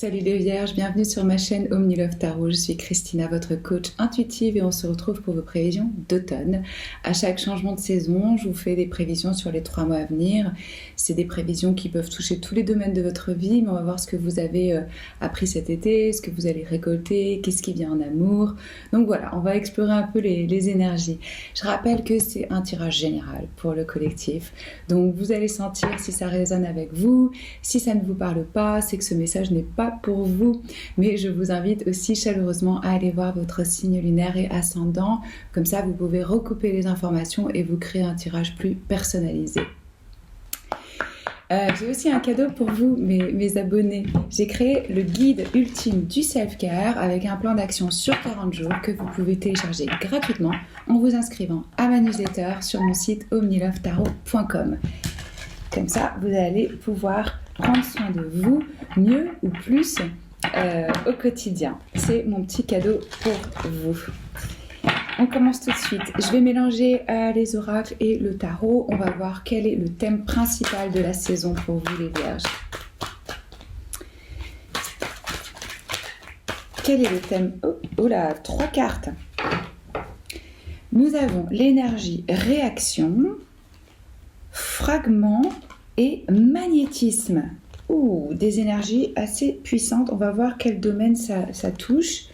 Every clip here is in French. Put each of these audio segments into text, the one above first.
Salut les Vierges, bienvenue sur ma chaîne Omnilove Tarot. Je suis Christina, votre coach intuitive et on se retrouve pour vos prévisions d'automne. À chaque changement de saison, je vous fais des prévisions sur les 3 mois à venir. C'est des prévisions qui peuvent toucher tous les domaines de votre vie, mais on va voir ce que vous avez appris cet été, ce que vous allez récolter, qu'est-ce qui vient en amour. Donc voilà, on va explorer un peu les énergies. Je rappelle que c'est un tirage général pour le collectif. Donc vous allez sentir si ça résonne avec vous. Si ça ne vous parle pas, c'est que ce message n'est pas pour vous, mais je vous invite aussi chaleureusement à aller voir votre signe lunaire et ascendant, comme ça vous pouvez recouper les informations et vous créer un tirage plus personnalisé. J'ai aussi un cadeau pour vous, mes abonnés. J'ai créé le guide ultime du self-care avec un plan d'action sur 40 jours que vous pouvez télécharger gratuitement en vous inscrivant à ma newsletter sur mon site omnilovetarot.com. Comme ça, vous allez pouvoir prendre soin de vous mieux ou plus au quotidien. C'est mon petit cadeau pour vous. On commence tout de suite. Je vais mélanger les oracles et le tarot. On va voir quel est le thème principal de la saison pour vous les Vierges. Quel est le thème? Oh là, 3 cartes. Nous avons l'énergie réaction, fragment et magnétisme. Des énergies assez puissantes. On va voir quel domaine ça touche.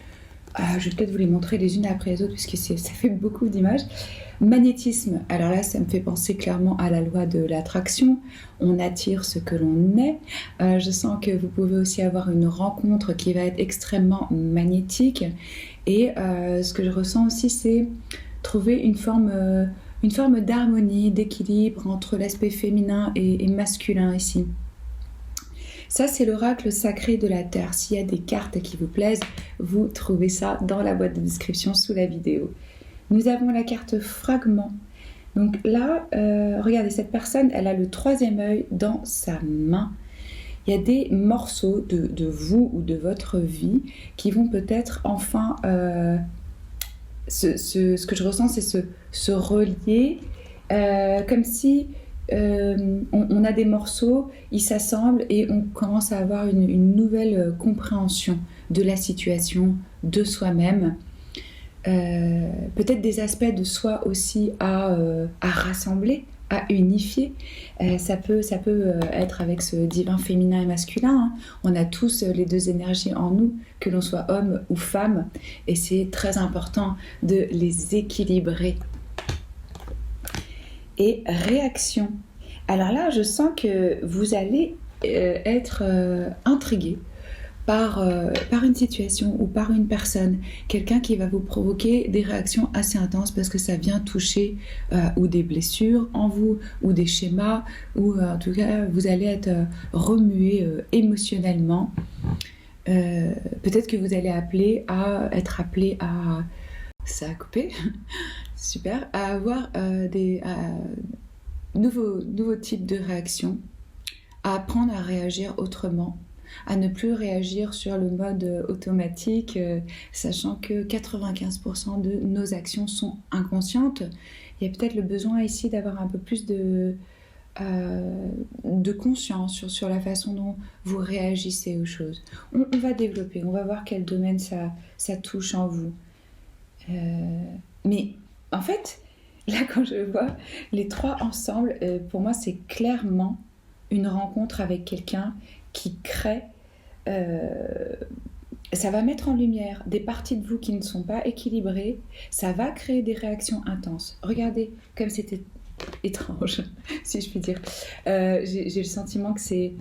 Je vais peut-être vous les montrer les unes après les autres puisque ça fait beaucoup d'images. Magnétisme, alors là ça me fait penser clairement à la loi de l'attraction. On attire ce que l'on est. Je sens que vous pouvez aussi avoir une rencontre qui va être extrêmement magnétique. Et ce que je ressens aussi, c'est trouver une forme d'harmonie, d'équilibre entre l'aspect féminin et masculin ici. Ça, c'est l'oracle sacré de la Terre. S'il y a des cartes qui vous plaisent, vous trouvez ça dans la boîte de description sous la vidéo. Nous avons la carte fragment. Donc là, regardez, cette personne, elle a le 3e œil dans sa main. Il y a des morceaux de vous ou de votre vie qui vont peut-être enfin... ce que je ressens, c'est se relier, comme si on a des morceaux, ils s'assemblent et on commence à avoir une nouvelle compréhension de la situation, de soi-même. Peut-être des aspects de soi aussi à rassembler, à unifier. Ça peut être avec ce divin féminin et masculin. On a tous les 2 énergies en nous, que l'on soit homme ou femme, et c'est très important de les équilibrer. Et réaction. Alors là, je sens que vous allez être intrigué par une situation ou par une personne, quelqu'un qui va vous provoquer des réactions assez intenses parce que ça vient toucher ou des blessures en vous, ou des schémas, ou en tout cas, vous allez être remué émotionnellement. Peut-être que vous allez être appelé à... Ça a coupé. Super. À avoir des nouveaux types de réactions, à apprendre à réagir autrement, à ne plus réagir sur le mode automatique, sachant que 95% de nos actions sont inconscientes. Il y a peut-être le besoin ici d'avoir un peu plus de conscience sur la façon dont vous réagissez aux choses. On va développer, on va voir quel domaine ça touche en vous. Mais en fait, là quand je vois les 3 ensemble, pour moi c'est clairement une rencontre avec quelqu'un qui crée, ça va mettre en lumière des parties de vous qui ne sont pas équilibrées, ça va créer des réactions intenses. Regardez comme c'était étrange, si je puis dire. J'ai le sentiment que c'est...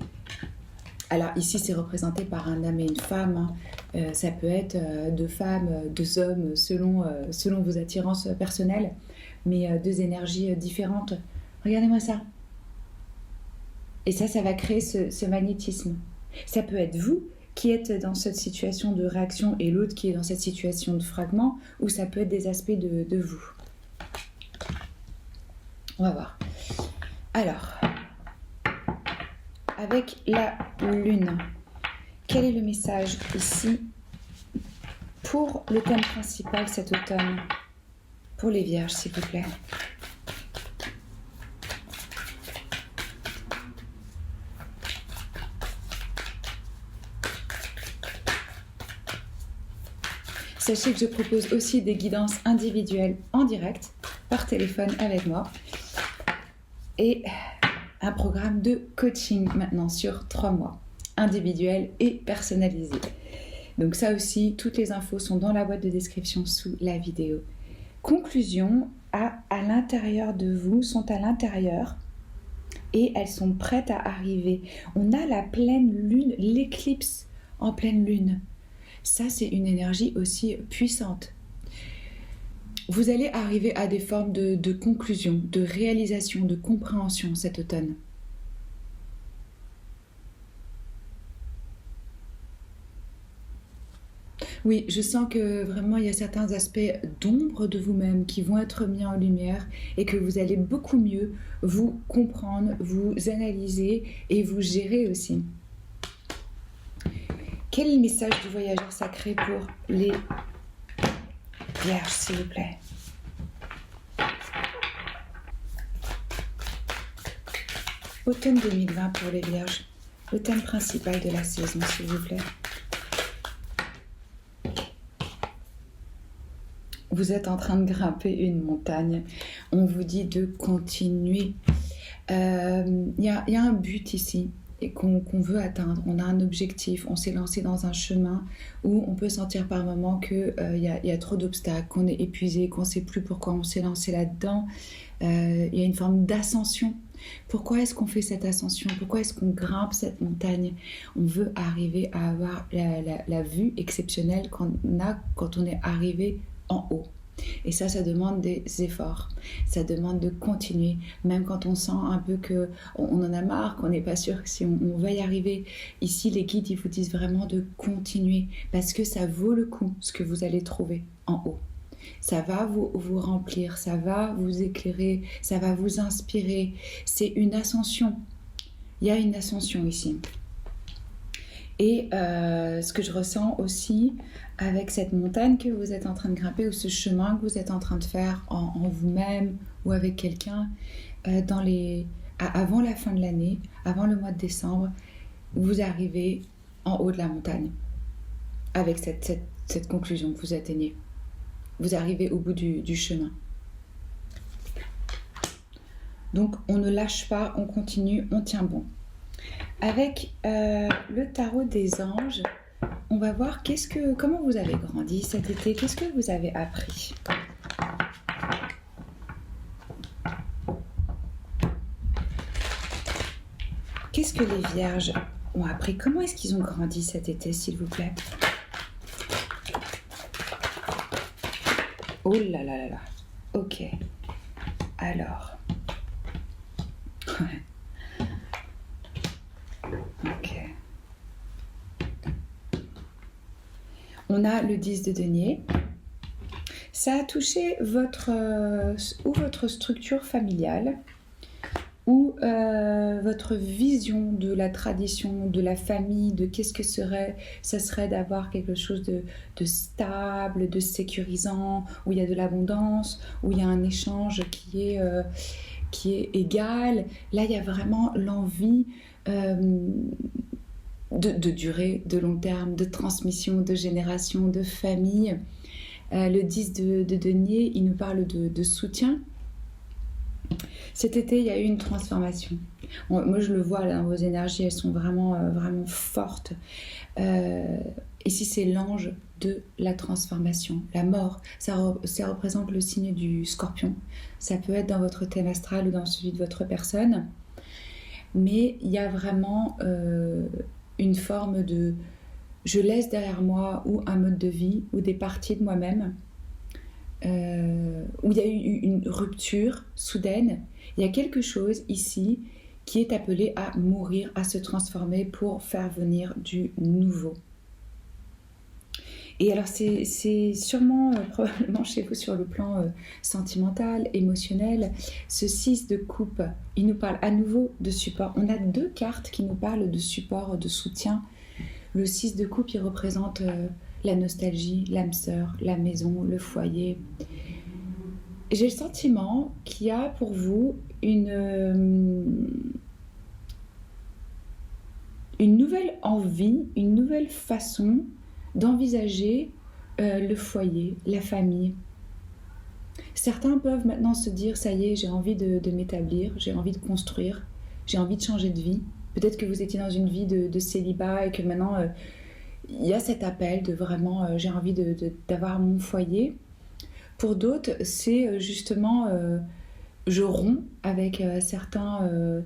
Alors ici c'est représenté par un homme et une femme, ça peut être 2 femmes, 2 hommes selon vos attirances personnelles, mais 2 énergies différentes. Regardez-moi ça. Et ça va créer ce magnétisme. Ça peut être vous qui êtes dans cette situation de réaction et l'autre qui est dans cette situation de fragment, ou ça peut être des aspects de vous. On va voir. Alors, avec la lune, quel est le message ici pour le thème principal cet automne? Pour les Vierges, s'il vous plaît. Sachez que je propose aussi des guidances individuelles en direct, par téléphone avec moi. Et un programme de coaching maintenant sur 3 mois, individuel et personnalisé. Donc ça aussi, toutes les infos sont dans la boîte de description sous la vidéo. Conclusion, à l'intérieur de vous, sont à l'intérieur et elles sont prêtes à arriver. On a la pleine lune, l'éclipse en pleine lune. Ça, c'est une énergie aussi puissante. Vous allez arriver à des formes de conclusion, de réalisation, de compréhension cet automne. Oui, je sens que vraiment il y a certains aspects d'ombre de vous-même qui vont être mis en lumière et que vous allez beaucoup mieux vous comprendre, vous analyser et vous gérer aussi. Quel est le message du voyageur sacré pour les vierges, s'il vous plaît? Automne 2020 pour les vierges. Le thème principal de la saison, s'il vous plaît. Vous êtes en train de grimper une montagne. On vous dit de continuer. Il y a un but ici et qu'on veut atteindre. On a un objectif. On s'est lancé dans un chemin où on peut sentir par moments qu'il y a trop d'obstacles, qu'on est épuisé, qu'on ne sait plus pourquoi on s'est lancé là-dedans. Il y a une forme d'ascension. Pourquoi est-ce qu'on fait cette ascension? Pourquoi est-ce qu'on grimpe cette montagne? On veut arriver à avoir la vue exceptionnelle qu'on a quand on est arrivé en haut. Et ça demande des efforts. Ça demande de continuer, même quand on sent un peu qu'on en a marre, qu'on n'est pas sûr que si on va y arriver. Ici, les guides, ils vous disent vraiment de continuer parce que ça vaut le coup, ce que vous allez trouver en haut. Ça va vous remplir, ça va vous éclairer, ça va vous inspirer. C'est une ascension. Il y a une ascension ici. Et ce que je ressens aussi avec cette montagne que vous êtes en train de grimper ou ce chemin que vous êtes en train de faire en vous-même ou avec quelqu'un avant la fin de l'année, avant le mois de décembre, vous arrivez en haut de la montagne avec cette conclusion que vous atteignez. Vous arrivez au bout du chemin. Donc on ne lâche pas, on continue, on tient bon. Avec le tarot des anges, on va voir comment vous avez grandi cet été, qu'est-ce que vous avez appris. Qu'est-ce que les vierges ont appris? Comment est-ce qu'ils ont grandi cet été, s'il vous plaît? Oh là là là là. Ok. Alors. Ok. On a le 10 de denier. Ça a touché votre structure familiale ou votre vision de la tradition, de la famille, de qu'est-ce que ça serait d'avoir quelque chose de stable, de sécurisant, où il y a de l'abondance, où il y a un échange qui est égal. Là, il y a vraiment l'envie de durée, de long terme, de transmission, de génération, de famille. Le 10 de denier, il nous parle de soutien. Cet été, il y a eu une transformation. Moi, je le vois là, vos énergies, elles sont vraiment, vraiment fortes. Ici, c'est l'ange de la transformation, la mort. Ça représente le signe du scorpion. Ça peut être dans votre thème astral ou dans celui de votre personne. Mais il y a vraiment une forme de je laisse derrière moi ou un mode de vie ou des parties de moi-même où il y a eu une rupture soudaine. Il y a quelque chose ici qui est appelé à mourir, à se transformer pour faire venir du nouveau. Et alors c'est sûrement probablement chez vous sur le plan sentimental, émotionnel. Ce 6 de coupe, il nous parle à nouveau de support. On a 2 cartes qui nous parlent de support, de soutien. Le 6 de coupe, il représente la nostalgie, l'âme sœur, la maison, le foyer. J'ai le sentiment qu'il y a pour vous une nouvelle envie, une nouvelle façon d'envisager le foyer, la famille. Certains peuvent maintenant se dire, ça y est, j'ai envie de m'établir, j'ai envie de construire, j'ai envie de changer de vie. Peut-être que vous étiez dans une vie de célibat et que maintenant, il y a cet appel de vraiment, j'ai envie d'avoir mon foyer. Pour d'autres, c'est justement, je romps avec certaines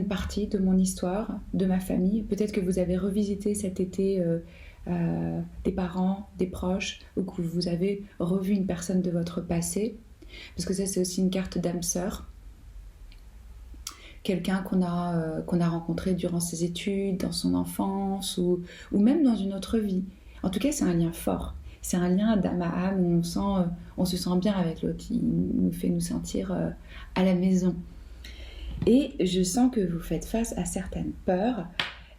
parties de mon histoire, de ma famille. Peut-être que vous avez revisité cet été des parents, des proches, ou que vous avez revu une personne de votre passé. Parce que ça, c'est aussi une carte d'âme sœur. Quelqu'un qu'on a rencontré durant ses études, dans son enfance, ou même dans une autre vie. En tout cas, c'est un lien fort. C'est un lien d'âme à âme où on se sent bien avec l'autre. Il nous fait nous sentir à la maison. Et je sens que vous faites face à certaines peurs.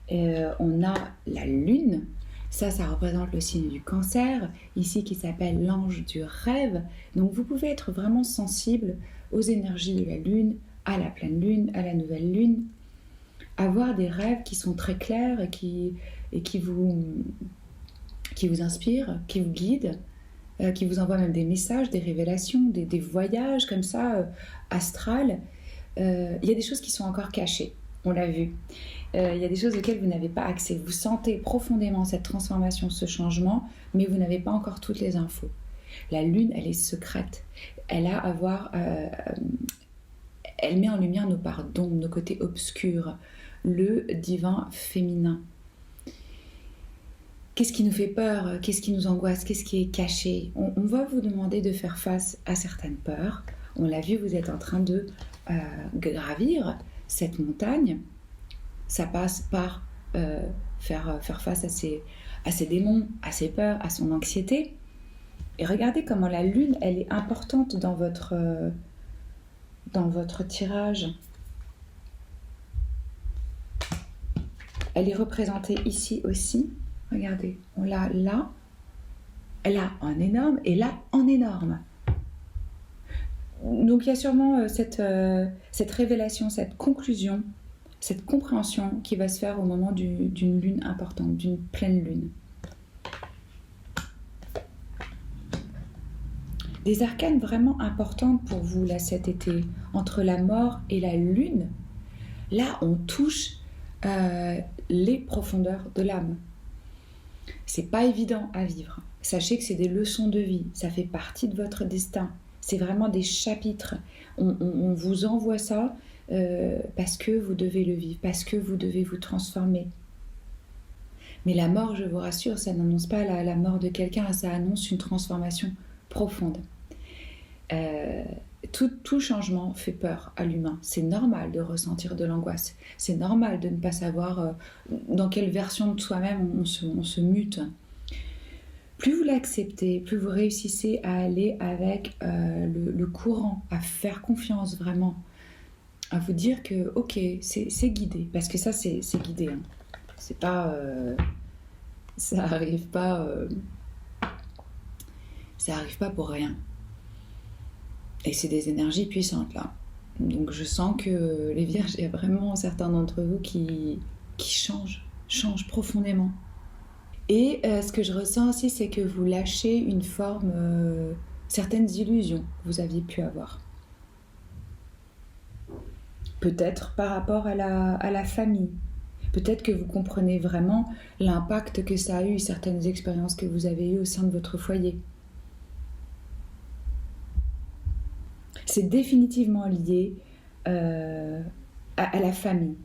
On a la lune. Ça représente le signe du Cancer, ici qui s'appelle l'ange du rêve. Donc vous pouvez être vraiment sensible aux énergies de la lune, à la pleine lune, à la nouvelle lune. Avoir des rêves qui sont très clairs et qui vous inspirent, qui vous guident, qui vous envoient même des messages, des révélations, des voyages comme ça, astrales. Il y a des choses qui sont encore cachées, on l'a vu. Il y a des choses auxquelles vous n'avez pas accès. Vous sentez profondément cette transformation, ce changement, mais vous n'avez pas encore toutes les infos. La lune, elle est secrète. Elle met en lumière nos parts d'ombre, nos côtés obscurs, le divin féminin. Qu'est-ce qui nous fait peur? Qu'est-ce qui nous angoisse? Qu'est-ce qui est caché? On va vous demander de faire face à certaines peurs. On l'a vu, vous êtes en train de gravir cette montagne. Ça passe par faire face à ses démons, à ses peurs, à son anxiété. Et regardez comment la lune, elle est importante dans votre tirage. Elle est représentée ici aussi. Regardez, on l'a là en énorme et là en énorme. Donc il y a sûrement cette révélation, cette conclusion, cette compréhension qui va se faire au moment d'une lune importante, d'une pleine lune. Des arcanes vraiment importantes pour vous là cet été, entre la mort et la lune. Là, on touche les profondeurs de l'âme. C'est pas évident à vivre. Sachez que c'est des leçons de vie, ça fait partie de votre destin. C'est vraiment des chapitres. On vous envoie ça parce que vous devez le vivre, parce que vous devez vous transformer. Mais la mort, je vous rassure, ça n'annonce pas la mort de quelqu'un, ça annonce une transformation profonde. Tout changement fait peur à l'humain. C'est normal de ressentir de l'angoisse. C'est normal de ne pas savoir dans quelle version de soi-même on se mute. Plus vous l'acceptez, plus vous réussissez à aller avec le courant, à faire confiance vraiment, à vous dire que ok, c'est guidé, parce que ça c'est guidé. Hein. C'est pas, ça arrive pas pour rien. Et c'est des énergies puissantes là. Donc je sens que les Vierges, il y a vraiment certains d'entre vous qui changent profondément. Et ce que je ressens aussi, c'est que vous lâchez une forme, certaines illusions que vous aviez pu avoir. Peut-être par rapport à la famille. Peut-être que vous comprenez vraiment l'impact que ça a eu, certaines expériences que vous avez eues au sein de votre foyer. C'est définitivement lié à la famille.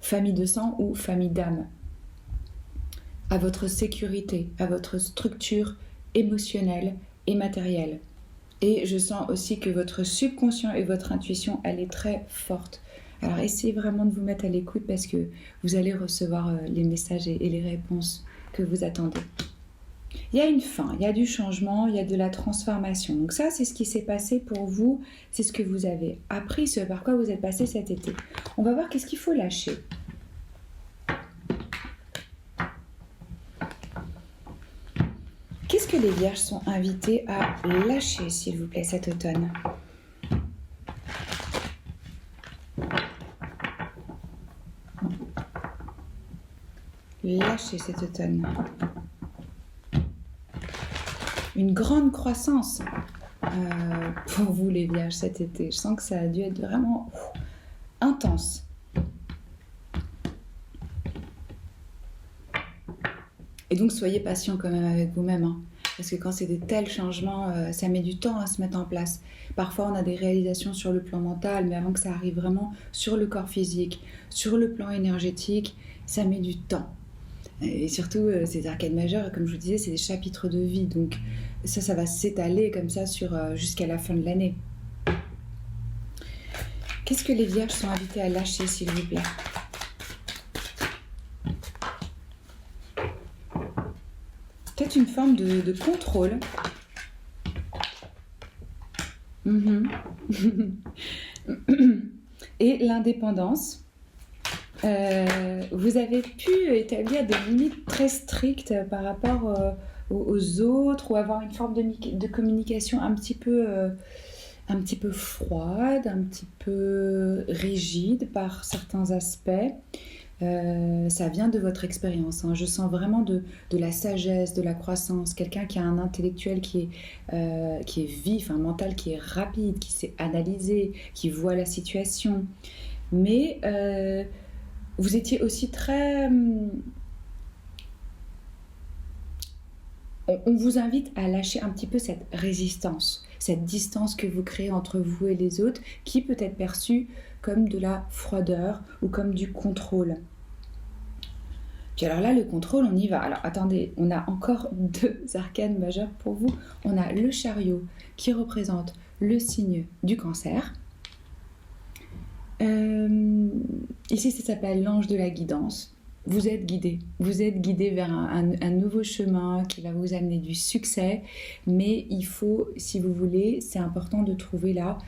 Famille de sang ou famille d'âme. À votre sécurité, à votre structure émotionnelle et matérielle. Et je sens aussi que votre subconscient et votre intuition, elle est très forte. Alors essayez vraiment de vous mettre à l'écoute parce que vous allez recevoir les messages et les réponses que vous attendez. Il y a une fin, il y a du changement, il y a de la transformation. Donc ça, c'est ce qui s'est passé pour vous, c'est ce que vous avez appris, ce par quoi vous êtes passé cet été. On va voir qu'est-ce qu'il faut lâcher. Qu'est-ce que les Vierges sont invitées à lâcher, s'il vous plaît, cet automne ? Lâcher cet automne. une grande croissance pour vous les Vierges cet été. Je sens que ça a dû être vraiment intense. Et donc soyez patient quand même avec vous-même, hein, parce que quand c'est de tels changements, ça met du temps à se mettre en place. Parfois on a des réalisations sur le plan mental, mais avant que ça arrive vraiment sur le corps physique, sur le plan énergétique, ça met du temps. Et surtout, ces arcades majeures, comme je vous disais, c'est des chapitres de vie, donc ça va s'étaler comme ça jusqu'à la fin de l'année. Qu'est-ce que les Vierges sont invitées à lâcher, s'il vous plaît ? Peut-être une forme de contrôle. Et l'indépendance. Vous avez pu établir des limites très strictes par rapport aux autres, ou avoir une forme de communication un petit peu froide, un petit peu rigide par certains aspects. Ça vient de votre expérience, hein. Je sens vraiment de la sagesse, de la croissance, quelqu'un qui a un intellectuel qui est vif, un mental qui est rapide, qui sait analyser, qui voit la situation. Mais vous étiez aussi très... On vous invite à lâcher un petit peu cette résistance, cette distance que vous créez entre vous et les autres, qui peut être perçue comme de la froideur ou comme du contrôle. Puis alors là, le contrôle, on y va. Alors attendez, on a encore 2 arcanes majeures pour vous. On a le chariot qui représente le signe du Cancer. Ici, ça s'appelle l'ange de la guidance. Vous êtes guidé vers un nouveau chemin qui va vous amener du succès, mais il faut, si vous voulez, c'est important de trouver là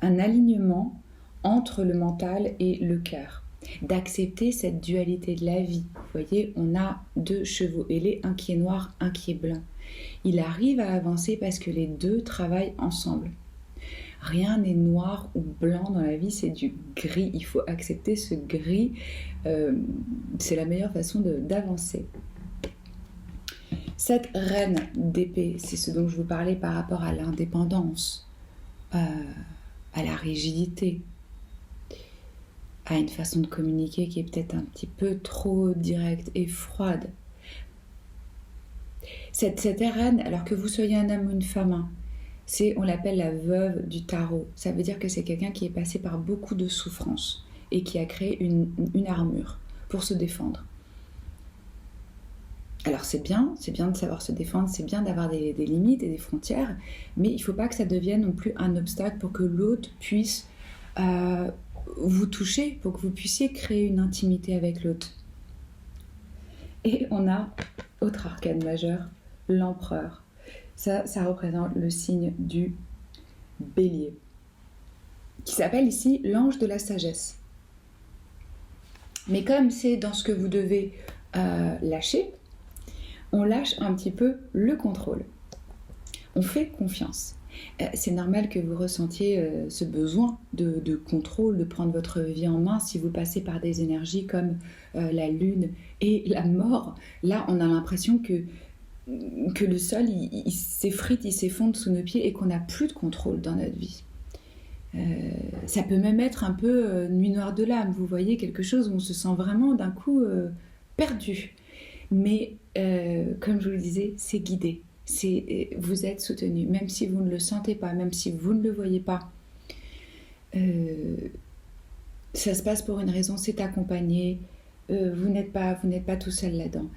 un alignement entre le mental et le cœur, d'accepter cette dualité de la vie. Vous voyez, on a 2 chevaux ailés, un qui est noir, un qui est blanc. Il arrive à avancer parce que les 2 travaillent ensemble. Rien n'est noir ou blanc dans la vie, c'est du gris. Il faut accepter ce gris. C'est la meilleure façon d'avancer. Cette reine d'épée, c'est ce dont je vous parlais par rapport à l'indépendance, à la rigidité, à une façon de communiquer qui est peut-être un petit peu trop directe et froide. Cette reine, alors que vous soyez un homme ou une femme, hein, on l'appelle la veuve du tarot. Ça veut dire que c'est quelqu'un qui est passé par beaucoup de souffrances et qui a créé une armure pour se défendre. Alors c'est bien de savoir se défendre, c'est bien d'avoir des limites et des frontières, mais il ne faut pas que ça devienne non plus un obstacle pour que l'autre puisse vous toucher, pour que vous puissiez créer une intimité avec l'autre. Et on a, autre arcane majeur, l'empereur. Ça représente le signe du Bélier, qui s'appelle ici l'ange de la sagesse. Mais comme c'est dans ce que vous devez lâcher, on lâche un petit peu le contrôle. On fait confiance. C'est normal que vous ressentiez ce besoin de contrôle, de prendre votre vie en main si vous passez par des énergies comme la lune et la mort. Là, on a l'impression que le sol, il s'effrite, il s'effondre sous nos pieds et qu'on n'a plus de contrôle dans notre vie. Ça peut même être un peu nuit noire de l'âme, vous voyez, quelque chose où on se sent vraiment d'un coup perdu. Mais comme je vous le disais, c'est guidé. Vous êtes soutenu, même si vous ne le sentez pas, même si vous ne le voyez pas. Ça se passe pour une raison, c'est accompagné. Vous n'êtes pas tout seul là-dedans.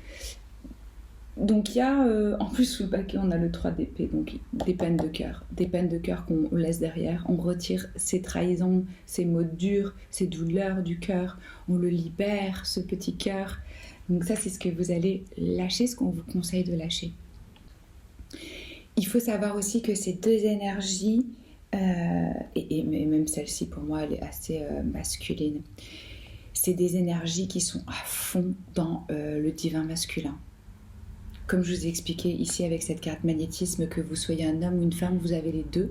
Donc il y a, en plus sous le paquet, on a le 3 d'épée, donc des peines de cœur qu'on laisse derrière, on retire ces trahisons, ces mots durs, ces douleurs du cœur, on le libère, ce petit cœur. Donc ça, c'est ce que vous allez lâcher, ce qu'on vous conseille de lâcher. Il faut savoir aussi que ces 2 énergies, et même celle-ci pour moi, elle est assez masculine, c'est des énergies qui sont à fond dans le divin masculin. Comme je vous ai expliqué ici avec cette carte magnétisme, que vous soyez un homme ou une femme, vous avez les 2.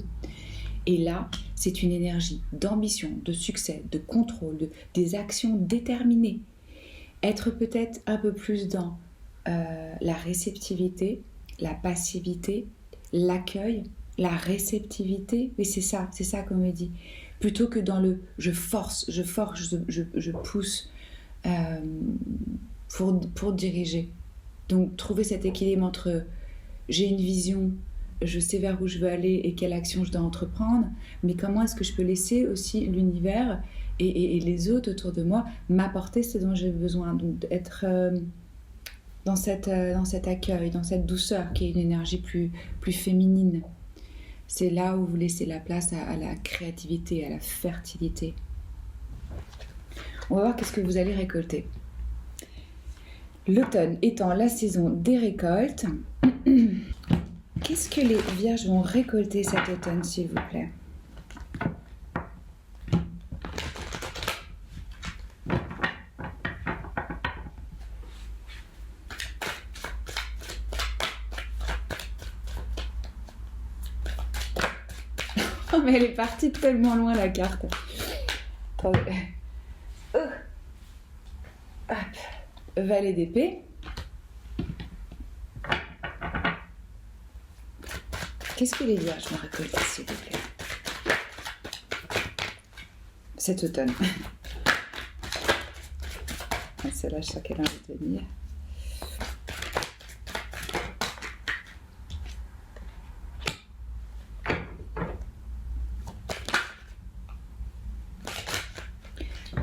Et là, c'est une énergie d'ambition, de succès, de contrôle, des actions déterminées. Être peut-être un peu plus dans la réceptivité, la passivité, l'accueil, la réceptivité. Et c'est ça qu'on me dit. Plutôt que dans le je force, je pousse pour diriger. Donc trouver cet équilibre entre j'ai une vision, je sais vers où je veux aller et quelle action je dois entreprendre, mais comment est-ce que je peux laisser aussi l'univers et les autres autour de moi m'apporter ce dont j'ai besoin. Donc être dans cet accueil, dans cette douceur qui est une énergie plus féminine. C'est là où vous laissez la place à la créativité, à la fertilité. On va voir qu'est-ce que vous allez récolter. L'automne étant la saison des récoltes, qu'est-ce que les vierges vont récolter cet automne, s'il vous plaît? Oh, mais elle est partie tellement loin, la carte. Attendez. Hop. Valet d'épée. Qu'est-ce que les vierges vont récolter, s'il vous plaît, cet automne? Celle-là, je sais qu'elle a envie de venir.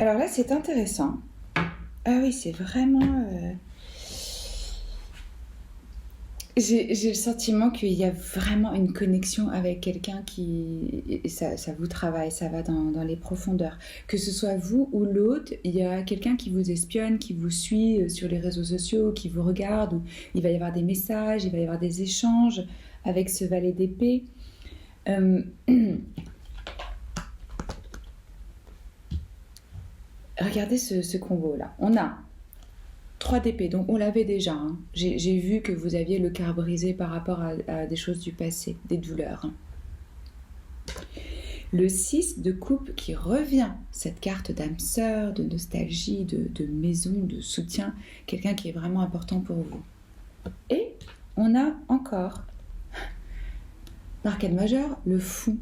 Alors là, c'est intéressant. Ah oui, c'est vraiment... J'ai le sentiment qu'il y a vraiment une connexion avec quelqu'un qui... Et ça vous travaille, ça va dans les profondeurs. Que ce soit vous ou l'autre, il y a quelqu'un qui vous espionne, qui vous suit sur les réseaux sociaux, qui vous regarde. Où il va y avoir des messages, il va y avoir des échanges avec ce valet d'épée. Regardez ce combo-là. On a 3 d'épée, donc on l'avait déjà. Hein. J'ai vu que vous aviez le cœur brisé par rapport à des choses du passé, des douleurs. Le 6 de coupe qui revient, cette carte d'âme sœur, de nostalgie, de maison, de soutien, quelqu'un qui est vraiment important pour vous. Et on a encore, l'arcane majeur, le fou,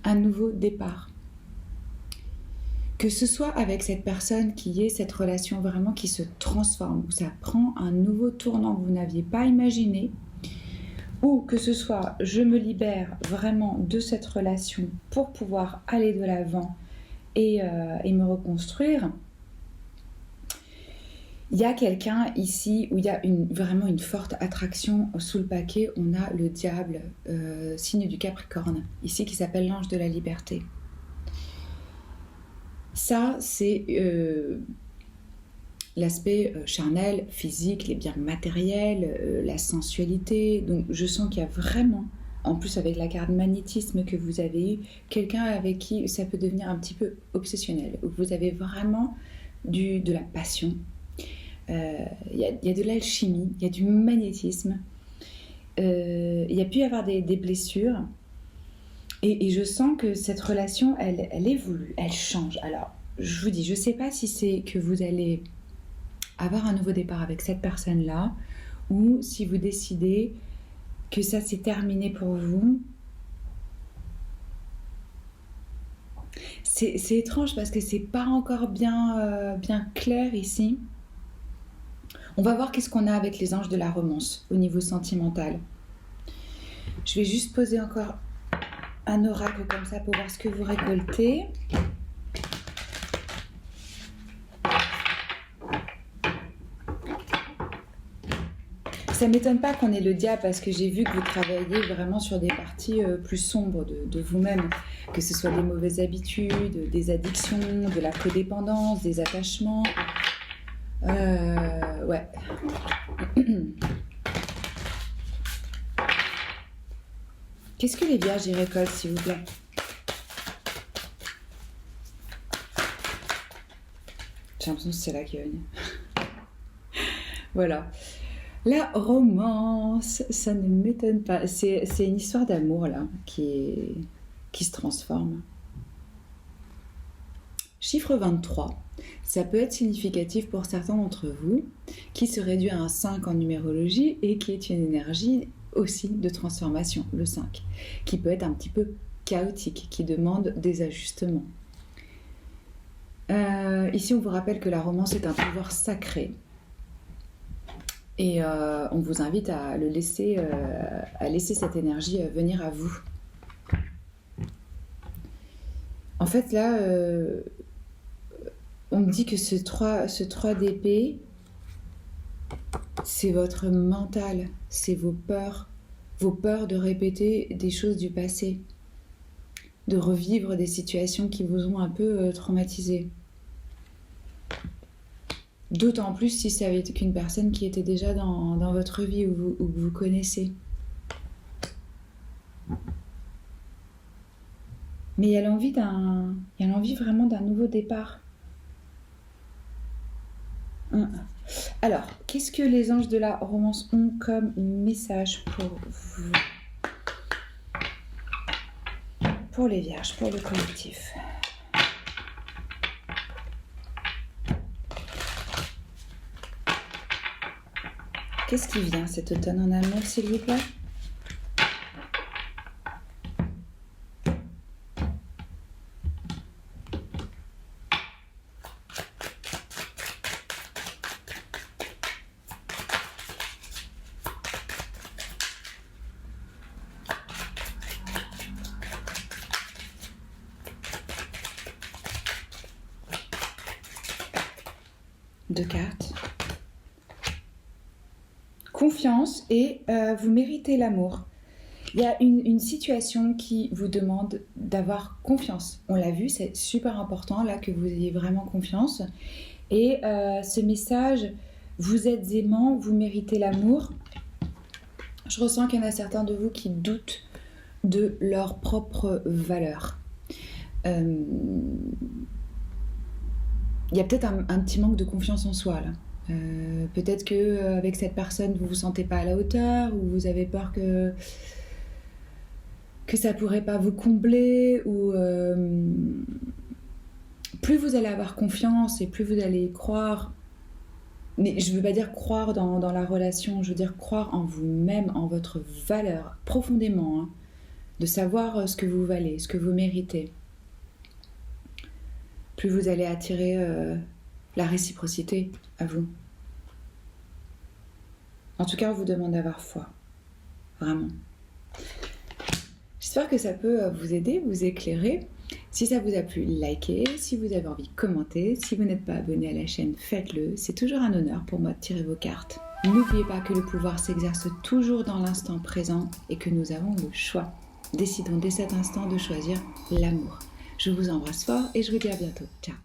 un nouveau départ. Que ce soit avec cette personne qui est cette relation vraiment qui se transforme, où ça prend un nouveau tournant que vous n'aviez pas imaginé, ou que ce soit je me libère vraiment de cette relation pour pouvoir aller de l'avant et me reconstruire. Il y a quelqu'un ici où il y a vraiment une forte attraction. Sous le paquet, on a le diable, signe du Capricorne, ici qui s'appelle l'ange de la liberté. Ça, c'est l'aspect charnel, physique, les biens matériels, la sensualité. Donc, je sens qu'il y a vraiment, en plus avec la carte magnétisme que vous avez eue, quelqu'un avec qui ça peut devenir un petit peu obsessionnel. Où vous avez vraiment de la passion. Il y a de l'alchimie, il y a du magnétisme. Il y a pu y avoir des blessures. Et je sens que cette relation, elle évolue, elle change. Alors, je vous dis, je ne sais pas si c'est que vous allez avoir un nouveau départ avec cette personne-là, ou si vous décidez que ça c'est terminé pour vous. C'est étrange parce que c'est pas encore bien clair ici. On va voir qu'est-ce qu'on a avec les anges de la romance au niveau sentimental. Je vais juste poser encore un oracle comme ça pour voir ce que vous récoltez. Ça ne m'étonne pas qu'on ait le diable parce que j'ai vu que vous travaillez vraiment sur des parties plus sombres de vous-même, que ce soit des mauvaises habitudes, des addictions, de la codépendance, des attachements. Ouais. Qu'est-ce que les vierges y récoltent, s'il vous plaît? J'ai l'impression que c'est là qui va venir. Voilà. La romance, ça ne m'étonne pas. C'est une histoire d'amour, là, qui se transforme. Chiffre 23. Ça peut être significatif pour certains d'entre vous, qui se réduit à un 5 en numérologie et qui est une énergie aussi de transformation, le 5, qui peut être un petit peu chaotique, qui demande des ajustements. Ici, on vous rappelle que la romance est un pouvoir sacré. Et on vous invite à laisser cette énergie venir à vous. En fait, là, on me dit que ce 3 d'épée, c'est votre mental, c'est vos peurs de répéter des choses du passé, de revivre des situations qui vous ont un peu traumatisé. D'autant plus si c'est avec une personne qui était déjà dans votre vie ou vous connaissez. Mais il y a l'envie vraiment d'un nouveau départ. Alors, qu'est-ce que les anges de la romance ont comme message pour vous? Pour les vierges, pour le collectif. Qu'est-ce qui vient cet automne en amour, s'il vous plaît? Deux cartes. Confiance et vous méritez l'amour. Il y a une situation qui vous demande d'avoir confiance. On l'a vu, c'est super important là que vous ayez vraiment confiance. Et ce message, vous êtes aimant, vous méritez l'amour. Je ressens qu'il y en a certains de vous qui doutent de leur propre valeur. Il y a peut-être un petit manque de confiance en soi là. Peut-être qu'avec cette personne vous vous sentez pas à la hauteur ou vous avez peur que ça pourrait pas vous combler ou plus vous allez avoir confiance et plus vous allez croire, mais je veux pas dire croire dans la relation, je veux dire croire en vous-même, en votre valeur profondément, hein, de savoir ce que vous valez, ce que vous méritez. Plus vous allez attirer la réciprocité à vous. En tout cas, on vous demande d'avoir foi. Vraiment. J'espère que ça peut vous aider, vous éclairer. Si ça vous a plu, likez. Si vous avez envie, commentez. Si vous n'êtes pas abonné à la chaîne, faites-le. C'est toujours un honneur pour moi de tirer vos cartes. N'oubliez pas que le pouvoir s'exerce toujours dans l'instant présent et que nous avons le choix. Décidons dès cet instant de choisir l'amour. Je vous embrasse fort et je vous dis à bientôt. Ciao.